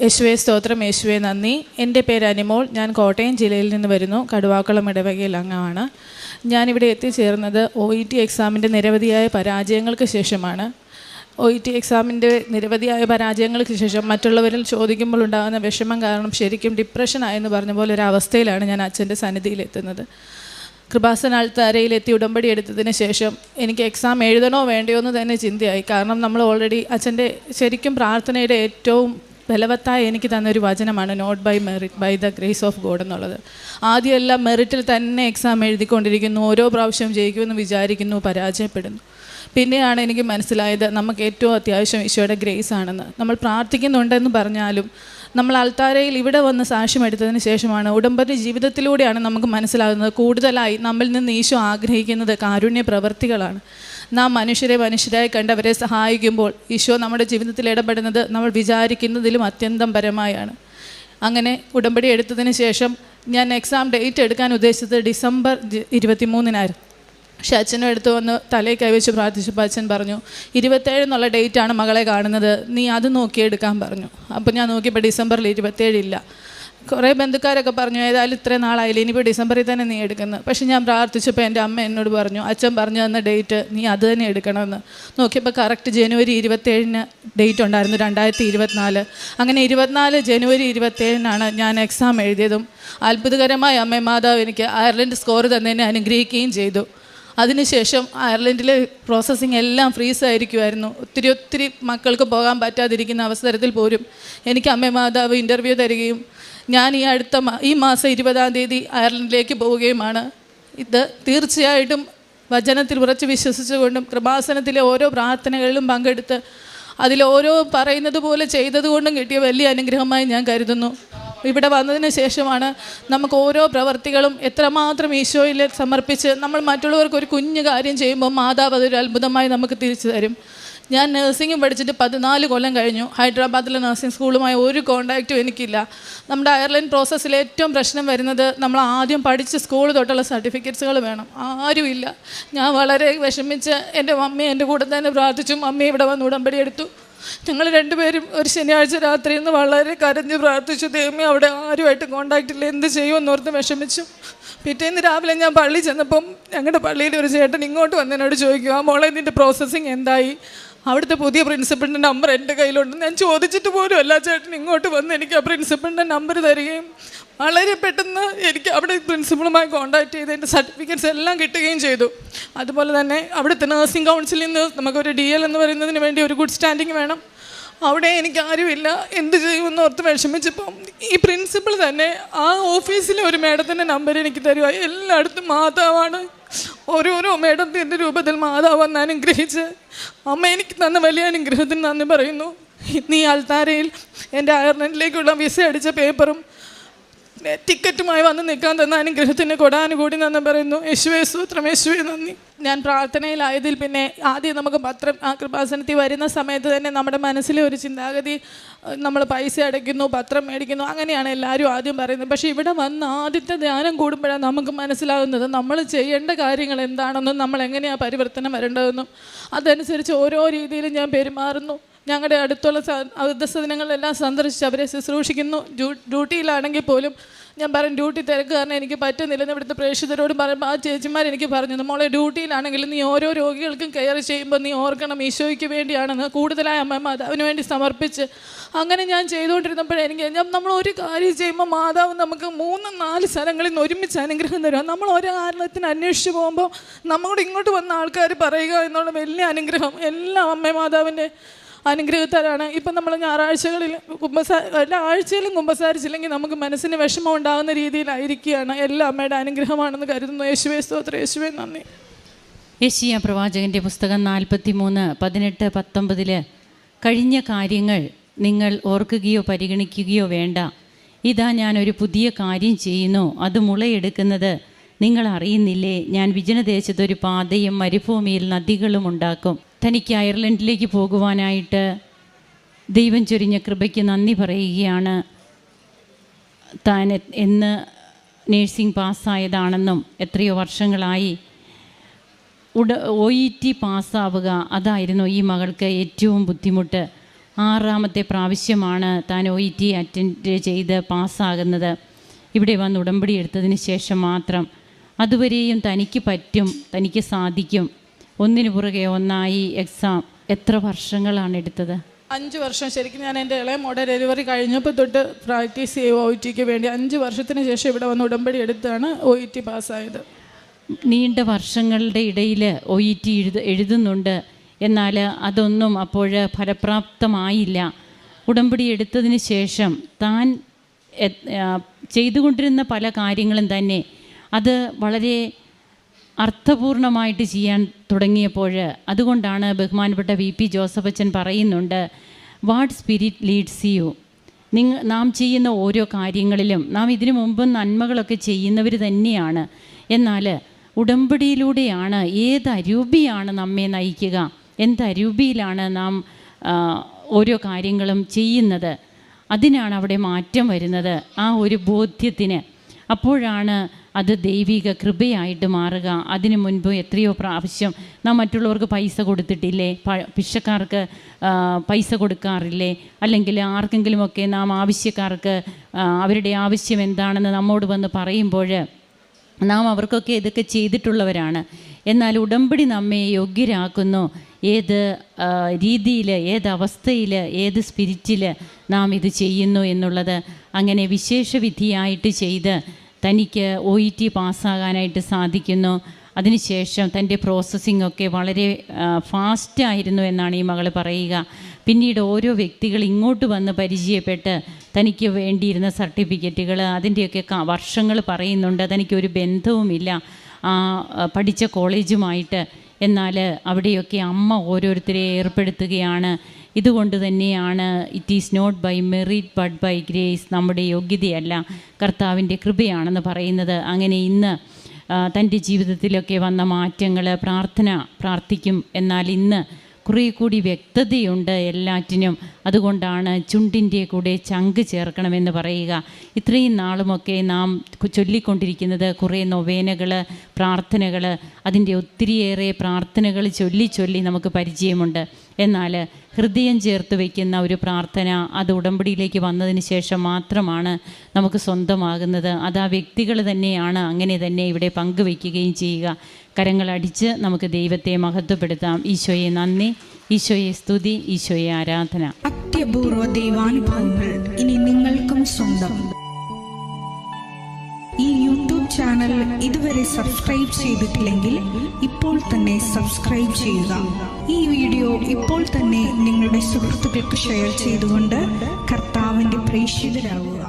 യേശുവേ സ്തോത്രം, യേശുവേ നന്ദി. എൻ്റെ പേര് അനിമോൾ. ഞാൻ കോട്ടയം ജില്ലയിൽ നിന്ന് വരുന്നു. കടുവാക്കുളം ഇടവകയിൽ അംഗമാണ്. ഞാനിവിടെ എത്തിച്ചേർന്നത് OET എക്സാമിൻ്റെ നിരവധിയായ പരാജയങ്ങൾക്ക് ശേഷമാണ്. OET എക്സാമിൻ്റെ നിരവധിയായ പരാജയങ്ങൾക്ക് ശേഷം മറ്റുള്ളവരിൽ ചോദിക്കുമ്പോൾ ഉണ്ടാകുന്ന വിഷമം കാരണം ശരിക്കും ഡിപ്രഷനായെന്ന് പറഞ്ഞ പോലെ ഒരു അവസ്ഥയിലാണ് ഞാൻ അച്ഛൻ്റെ സന്നിധിയിലെത്തുന്നത്. കൃപാസന അൾത്താരയിലെത്തി ഉടമ്പടി എടുത്തതിന് ശേഷം എനിക്ക് എക്സാം എഴുതണോ വേണ്ടയോ എന്ന് തന്നെ ചിന്തയായി. കാരണം നമ്മൾ ഓൾറെഡി അച്ഛൻ്റെ ശരിക്കും പ്രാർത്ഥനയുടെ ഏറ്റവും ബലവത്തായി എനിക്ക് തന്നൊരു വചനമാണ് not by merit, by the grace of God എന്നുള്ളത്. ആദ്യമെല്ലാം മെറിറ്റിൽ തന്നെ എക്സാം എഴുതിക്കൊണ്ടിരിക്കുന്നു, ഓരോ പ്രാവശ്യം ജയിക്കുമെന്ന് വിചാരിക്കുന്നു, പരാജയപ്പെടുന്നു. പിന്നെയാണ് എനിക്ക് മനസ്സിലായത് നമുക്ക് ഏറ്റവും അത്യാവശ്യം ഈശോയുടെ ഗ്രേസ് ആണെന്ന്. നമ്മൾ പ്രാർത്ഥിക്കുന്നുണ്ടെന്ന് പറഞ്ഞാലും നമ്മൾ അൾത്താരയിൽ ഇവിടെ വന്ന് സാക്ഷ്യമെടുത്തതിന് ശേഷമാണ്, ഉടമ്പടി ജീവിതത്തിലൂടെയാണ് നമുക്ക് മനസ്സിലാകുന്നത് കൂടുതലായി നമ്മളിൽ നിന്ന് ഈശോ ആഗ്രഹിക്കുന്നത് കാരുണ്യ പ്രവൃത്തികളാണ്. നാം മനുഷ്യരായി കണ്ടവരെ സഹായിക്കുമ്പോൾ ഈശോ നമ്മുടെ ജീവിതത്തിൽ ഇടപെടുന്നത് നമ്മൾ വിചാരിക്കുന്നതിലും അത്യന്തം പരമായാണ്. അങ്ങനെ ഉടമ്പടി എടുത്തതിന് ശേഷം ഞാൻ എക്സാം ഡേറ്റ് എടുക്കാൻ ഉദ്ദേശിച്ചത് ഡിസംബർ 23 പക്ഷെ അച്ഛനും എടുത്ത് വന്ന് തലയിൽ കൈവച്ച് പ്രാർത്ഥിച്ചപ്പോൾ അച്ഛൻ പറഞ്ഞു 27 എന്നുള്ള ഡേറ്റാണ് മകളെ കാണുന്നത്, നീ അത് നോക്കിയെടുക്കാൻ പറഞ്ഞു. അപ്പോൾ ഞാൻ നോക്കിയപ്പോൾ ഡിസംബറിൽ 27 ഇല്ല. കുറേ ബന്ധുക്കാരൊക്കെ പറഞ്ഞു ഏതായാലും ഇത്രയും നാളായില്ല, ഇനിയിപ്പോൾ ഡിസംബറിൽ തന്നെ നീ എടുക്കുന്നത്. പക്ഷെ ഞാൻ പ്രാർത്ഥിച്ചപ്പോൾ എൻ്റെ അമ്മ എന്നോട് പറഞ്ഞു അച്ഛൻ പറഞ്ഞു തന്ന ഡേറ്റ് നീ അത് തന്നെ എടുക്കണമെന്ന്. നോക്കിയപ്പോൾ കറക്റ്റ് ജനുവരി 27 ഡേറ്റ് ഉണ്ടായിരുന്നു, 2024. അങ്ങനെ 24 ജനുവരി 27 ഞാൻ എക്സാം എഴുതിയതും അത്ഭുതകരമായ അമ്മ മാതാവ് എനിക്ക് അയർലൻഡ് സ്കോർ തന്നതിനെ അനുഗ്രഹിക്കുകയും ചെയ്തു. അതിനുശേഷം അയർലൻഡിലെ പ്രോസസ്സിങ് എല്ലാം ഫ്രീസായിരിക്കുമായിരുന്നു. ഒത്തിരി മക്കൾക്ക് പോകാൻ പറ്റാതിരിക്കുന്ന അവസരത്തിൽ പോലും എനിക്ക് അമ്മ മാതാവ് ഇൻ്റർവ്യൂ തരികയും ഞാൻ ഈ മാസം 20-ാം തീയതി അയർലൻഡിലേക്ക് പോവുകയുമാണ്. ഇത് തീർച്ചയായിട്ടും വചനത്തിൽ ഉറച്ച് വിശ്വസിച്ചുകൊണ്ടും കൃപാസനത്തിലെ ഓരോ പ്രാർത്ഥനകളിലും പങ്കെടുത്ത് അതിലോരോ പറയുന്നത് പോലെ ചെയ്തതുകൊണ്ടും കിട്ടിയ വലിയ അനുഗ്രഹമായി ഞാൻ കരുതുന്നു. ഇവിടെ വന്നതിന് ശേഷമാണ് നമുക്ക് ഓരോ പ്രവർത്തികളും എത്രമാത്രം ഈശോയിൽ സമർപ്പിച്ച് നമ്മൾ മറ്റുള്ളവർക്ക് ഒരു കുഞ്ഞു കാര്യം ചെയ്യുമ്പോൾ മാതാവ് അതൊരു അത്ഭുതമായി നമുക്ക് തിരിച്ചു തരും. ഞാൻ നഴ്സിംഗ് പഠിച്ചിട്ട് 14 കൊല്ലം കഴിഞ്ഞു. ഹൈദരാബാദിലെ നഴ്സിംഗ് സ്കൂളുമായി ഒരു കോണ്ടാക്റ്റും എനിക്കില്ല. നമ്മുടെ അയർലൻഡ് പ്രോസസ്സിൽ ഏറ്റവും പ്രശ്നം വരുന്നത് നമ്മൾ ആദ്യം പഠിച്ച സ്കൂൾ തൊട്ടുള്ള സർട്ടിഫിക്കറ്റ്സുകൾ വേണം, ആരുമില്ല. ഞാൻ വളരെ വിഷമിച്ച് എൻ്റെ മമ്മി എൻ്റെ കൂടെ തന്നെ പ്രാർത്ഥിച്ചു. മമ്മി ഇവിടെ വന്ന് ഉടമ്പടി എടുത്തു. ഞങ്ങൾ രണ്ടുപേരും ഒരു ശനിയാഴ്ച രാത്രിയിൽ നിന്ന് വളരെ കരഞ്ഞ് പ്രാർത്ഥിച്ചു. ദൈവമേ അവിടെ ആരുമായിട്ട് കോണ്ടാക്റ്റ് ഇല്ല, എന്ത് ചെയ്യുമെന്നോർത്ത് വിഷമിച്ചു. പിറ്റേന്ന് രാവിലെ ഞാൻ പള്ളി ചെന്നപ്പം ഞങ്ങളുടെ പള്ളിയിൽ ഒരു ചേട്ടൻ ഇങ്ങോട്ട് വന്നതിനോട് ചോദിക്കുക മോളെ നിൻ്റെ പ്രോസസ്സിങ് എന്തായി, അവിടുത്തെ പുതിയ പ്രിൻസിപ്പളിൻ്റെ നമ്പർ എൻ്റെ കയ്യിലുണ്ട്. ഞാൻ ചോദിച്ചിട്ട് പോലും അല്ല ചേട്ടൻ ഇങ്ങോട്ട് വന്ന് എനിക്ക് ആ പ്രിൻസിപ്പളിൻ്റെ നമ്പർ തരികയും വളരെ പെട്ടെന്ന് എനിക്ക് അവിടെ പ്രിൻസിപ്പളുമായി കോൺടാക്ട് ചെയ്ത് എൻ്റെ സർട്ടിഫിക്കറ്റ്സ് എല്ലാം കിട്ടുകയും ചെയ്തു. അതുപോലെ തന്നെ അവിടുത്തെ നഴ്സിംഗ് കൗൺസിലിൽ നിന്ന് നമുക്കൊരു DL എന്ന് പറയുന്നതിന് വേണ്ടി ഒരു ഗുഡ് സ്റ്റാൻഡിങ് വേണം. അവിടെ എനിക്ക് ആരുമില്ല, എന്ത് ചെയ്യുമെന്ന് ഓർത്ത് വിഷമിച്ചപ്പം ഈ പ്രിൻസിപ്പൾ തന്നെ ആ ഓഫീസിലെ ഒരു മേഡത്തിൻ്റെ നമ്പർ എനിക്ക് തരുക. എല്ലായിടത്തും മാതാവാണ്, ഓരോരോ മേഡത്തിൻ്റെ രൂപത്തിൽ മാതാവ് എന്ന് അനുഗ്രഹിച്ച് അമ്മ എനിക്ക് തന്ന വലിയ അനുഗ്രഹത്തിന് നന്ദി പറയുന്നു. ഇന്ന് ഈ അൾത്താരയിൽ എൻ്റെ അയർലൻഡിലേക്കുള്ള വിസ അടിച്ച പേപ്പറും ടിക്കറ്റുമായി വന്ന് നിൽക്കാൻ തന്ന അനുഗ്രഹത്തിന് കൊടാനുകൂടി നന്ദി പറയുന്നു. യേശുവേ സ്തോത്രം, യേശുവേ നന്ദി. ഞാൻ പ്രാർത്ഥനയിലായതിൽ പിന്നെ ആദ്യം നമുക്ക് പത്രം ആ കൃപാസനത്തിൽ വരുന്ന സമയത്ത് തന്നെ നമ്മുടെ മനസ്സിലെ ഒരു ചിന്താഗതി നമ്മൾ പൈസ അടയ്ക്കുന്നു, പത്രം മേടിക്കുന്നു, അങ്ങനെയാണ് എല്ലാവരും ആദ്യം പറയുന്നത്. പക്ഷേ ഇവിടെ വന്ന് ആദ്യത്തെ ധ്യാനം കൂടുമ്പോഴാണ് നമുക്ക് മനസ്സിലാകുന്നത് നമ്മൾ ചെയ്യേണ്ട കാര്യങ്ങൾ എന്താണെന്നും നമ്മൾ എങ്ങനെയാണ് പരിവർത്തനം വരേണ്ടതെന്നും അതനുസരിച്ച് ഓരോ രീതിയിലും ഞാൻ പെരുമാറുന്നു. ഞങ്ങളുടെ അടുത്തുള്ള വൃദ്ധസദനങ്ങളെല്ലാം സന്ദർശിച്ച് അവരെ ശുശ്രൂഷിക്കുന്നു. ഡ്യൂട്ടിയിലാണെങ്കിൽ പോലും ഞാൻ പറയും ഡ്യൂട്ടി തിരക്ക് കാരണം എനിക്ക് പറ്റുന്നില്ലെന്ന് ഇവിടുത്തെ പ്രേക്ഷിതരോട് പറയുമ്പോൾ ആ ചേച്ചിമാർ എനിക്ക് പറഞ്ഞു മോളെ ഡ്യൂട്ടിയിലാണെങ്കിലും നീ ഓരോ രോഗികൾക്കും കെയർ ചെയ്യുമ്പോൾ നീ ഓർക്കണം ഈശോയ്ക്ക് വേണ്ടിയാണെന്ന് കൂടുതലായി അമ്മ മാതാവിന് വേണ്ടി സമർപ്പിച്ച് അങ്ങനെ ഞാൻ ചെയ്തുകൊണ്ടിരുന്നപ്പോഴെനിക്ക് നമ്മൾ ഒരു കാര്യം ചെയ്യുമ്പോൾ മാതാവ് നമുക്ക് 3-4 സ്ഥലങ്ങളിൽ നിന്ന് ഒരുമിച്ച് അനുഗ്രഹം തരുക. നമ്മൾ ഓരോ കാരണത്തിന് അന്വേഷിച്ച് പോകുമ്പോൾ നമ്മളോട് ഇങ്ങോട്ട് വന്ന ആൾക്കാർ പറയുക എന്നുള്ള വലിയ അനുഗ്രഹം എല്ലാം അമ്മ മാതാവിൻ്റെ അനുഗ്രഹത്താലാണ്. ഇപ്പം നമ്മൾ ഞായറാഴ്ചകളിൽ എല്ലാ ആഴ്ചയിലും കുമ്പസാരിച്ചില്ലെങ്കിൽ നമുക്ക് മനസ്സിന് വിഷമം ഉണ്ടാകുന്ന രീതിയിലായിരിക്കുകയാണ്. എല്ലാം അമ്മയുടെ അനുഗ്രഹമാണെന്ന് കരുതുന്നു. യേശുവേ സ്തോത്രം, യേശുവേ നന്ദി. യെശയ്യാ പ്രവാചകൻ്റെ പുസ്തകം 43:18-19 കഴിഞ്ഞ കാര്യങ്ങൾ നിങ്ങൾ ഓർക്കുകയോ പരിഗണിക്കുകയോ വേണ്ട, ഇതാ ഞാനൊരു പുതിയ കാര്യം ചെയ്യുന്നു, അത് മുളയെടുക്കുന്നത് നിങ്ങൾ അറിയുന്നില്ലേ? ഞാൻ വിജനദേശത്തൊരു പാതയും മരുഭൂമിയിൽ നദികളും ഉണ്ടാക്കും. തനിക്ക് അയർലൻഡിലേക്ക് പോകുവാനായിട്ട് ദൈവം ചൊരിഞ്ഞ കൃപയ്ക്ക് നന്ദി പറയുകയാണ്. താൻ എന്ന് നേഴ്സിംഗ് പാസ്സായതാണെന്നും എത്രയോ വർഷങ്ങളായി OET പാസ്സാവുക അതായിരുന്നു ഈ മകൾക്ക് ഏറ്റവും ബുദ്ധിമുട്ട്. 6ാമത്തെ പ്രാവശ്യമാണ് താൻ OET അറ്റൻഡ് ചെയ്ത് പാസ്സാകുന്നത്. ഇവിടെ വന്ന് ഉടമ്പടി എടുത്തതിന് ശേഷം മാത്രം. അതുവരെയും തനിക്ക് പറ്റും, തനിക്ക് സാധിക്കും, ഒന്നിനു പുറകെ ഒന്നായി എക്സാം. എത്ര വർഷങ്ങളാണ് എടുത്തത്? 5 വർഷം. ശരിക്കും ഞാൻ എൻ്റെ ഇളയ മോടെ ഡെലിവറി കഴിഞ്ഞപ്പോൾ തൊട്ട് പ്രാക്ടീസ് ചെയ്യും OETക്ക് വേണ്ടി. 5 വർഷത്തിന് ശേഷം ഇവിടെ വന്ന് ഉടമ്പടി എടുത്താണ് OET പാസ്സായത്. നീണ്ട വർഷങ്ങളുടെ ഇടയിൽ OET എഴുതുന്നുണ്ട്, എന്നാൽ അതൊന്നും അപ്പോൾ ഫലപ്രാപ്തമായില്ല. ഉടമ്പടി എടുത്തതിന് ശേഷം താൻ ചെയ്തുകൊണ്ടിരുന്ന പല കാര്യങ്ങളും തന്നെ അത് വളരെ അർത്ഥപൂർണമായിട്ട് ചെയ്യാൻ തുടങ്ങിയപ്പോൾ, അതുകൊണ്ടാണ് ബഹുമാനപ്പെട്ട VP ജോസഫ് അച്ഛൻ പറയുന്നുണ്ട്, വാട്ട് സ്പിരിറ്റ് ലീഡ്സ് യു. നാം ചെയ്യുന്ന ഓരോ കാര്യങ്ങളിലും നാം ഇതിനു മുമ്പ് നന്മകളൊക്കെ ചെയ്യുന്നവർ തന്നെയാണ്. എന്നാൽ ഉടമ്പടിയിലൂടെയാണ് ഏത് അരൂപിയാണ് നമ്മെ നയിക്കുക, എന്ത് അരൂപിയിലാണ് നാം ഓരോ കാര്യങ്ങളും ചെയ്യുന്നത്, അതിനാണ് അവിടെ മാറ്റം വരുന്നത്. ആ ഒരു ബോധ്യത്തിന് അപ്പോഴാണ് അത് ദൈവിക കൃപയായിട്ട് മാറുക. അതിനു മുൻപ് എത്രയോ പ്രാവശ്യം നാം മറ്റുള്ളവർക്ക് പൈസ കൊടുത്തിട്ടില്ലേ, ഭിക്ഷക്കാർക്ക് പൈസ കൊടുക്കാറില്ലേ, അല്ലെങ്കിൽ ആർക്കെങ്കിലുമൊക്കെ നാം ആവശ്യക്കാർക്ക് അവരുടെ ആവശ്യം എന്താണെന്ന് നമ്മോട് വന്ന് പറയുമ്പോൾ നാം അവർക്കൊക്കെ ഇതൊക്കെ ചെയ്തിട്ടുള്ളവരാണ്. എന്നാൽ ഉടമ്പടി നമ്മെ യോഗ്യരാക്കുന്നു. ഏത് രീതിയിൽ, ഏത് അവസ്ഥയിൽ, ഏത് സ്പിരിറ്റിൽ നാം ഇത് ചെയ്യുന്നു എന്നുള്ളത്. അങ്ങനെ വിശേഷവിധിയായിട്ട് ചെയ്ത് തനിക്ക് OET പാസ്സാകാനായിട്ട് സാധിക്കുന്നു. അതിനുശേഷം തൻ്റെ പ്രോസസ്സിംഗ് ഒക്കെ വളരെ ഫാസ്റ്റായിരുന്നു എന്നാണ് ഈ മകൾ പറയുക. പിന്നീട് ഓരോ വ്യക്തികൾ ഇങ്ങോട്ട് വന്ന് പരിചയപ്പെട്ട് തനിക്ക് വേണ്ടിയിരുന്ന സർട്ടിഫിക്കറ്റുകൾ അതിൻ്റെയൊക്കെ വർഷങ്ങൾ പറയുന്നുണ്ട്. തനിക്കൊരു ബന്ധവുമില്ല പഠിച്ച കോളേജുമായിട്ട്. എന്നാൽ അവിടെയൊക്കെ അമ്മ ഓരോരുത്തരെ ഏർപ്പെടുത്തുകയാണ്. ഇതുകൊണ്ട് തന്നെയാണ് it is not by merit but by grace, നമ്മുടെ യോഗ്യതയല്ല, കർത്താവിൻ്റെ കൃപയാണെന്ന് പറയുന്നത്. അങ്ങനെ ഇന്ന് തൻ്റെ ജീവിതത്തിലൊക്കെ വന്ന മാറ്റങ്ങൾ, പ്രാർത്ഥിക്കും. എന്നാൽ ഇന്ന് കുറേ കൂടി വ്യക്തതയുണ്ട് എല്ലാറ്റിനും. അതുകൊണ്ടാണ് ചുണ്ടിൻ്റെ കൂടെ ചങ്ക് ചേർക്കണമെന്ന് പറയുക. ഇത്രയും നാളുമൊക്കെ നാം ചൊല്ലിക്കൊണ്ടിരിക്കുന്നത് കുറേ നൊവേനകൾ, പ്രാർത്ഥനകൾ, അതിൻ്റെ ഒത്തിരിയേറെ പ്രാർത്ഥനകൾ ചൊല്ലി നമുക്ക് പരിചയമുണ്ട്. എന്നാൽ ഹൃദയം ചേർത്ത് വയ്ക്കുന്ന ഒരു പ്രാർത്ഥന അത് ഉടമ്പടിയിലേക്ക് വന്നതിന് ശേഷം മാത്രമാണ് നമുക്ക് സ്വന്തമാകുന്നത്. അത് ആ വ്യക്തികൾ തന്നെയാണ് അങ്ങനെ തന്നെ ഇവിടെ പങ്കുവയ്ക്കുകയും ചെയ്യുക. കരങ്ങളടിച്ച് നമുക്ക് ദൈവത്തെ മഹത്വപ്പെടുത്താം. ഈശോയെ നന്ദി, ഈശോയെ സ്തുതി, ഈശോയെ ആരാധന. അത്യപൂർവ ദൈവാനുഭവങ്ങൾ ഇനി നിങ്ങൾക്കും സ്വന്തം. ഈ യൂട്യൂബ് ചാനൽ ഇതുവരെ സബ്സ്ക്രൈബ് ചെയ്തിട്ടില്ലെങ്കിൽ ഇപ്പോൾ തന്നെ സബ്സ്ക്രൈബ് ചെയ്യുക. ഈ വീഡിയോ ഇപ്പോൾ തന്നെ നിങ്ങളുടെ സുഹൃത്തുക്കൾക്ക് ഷെയർ ചെയ്തുകൊണ്ട് കർത്താവിൻ്റെ പ്രേക്ഷിതരാകുക.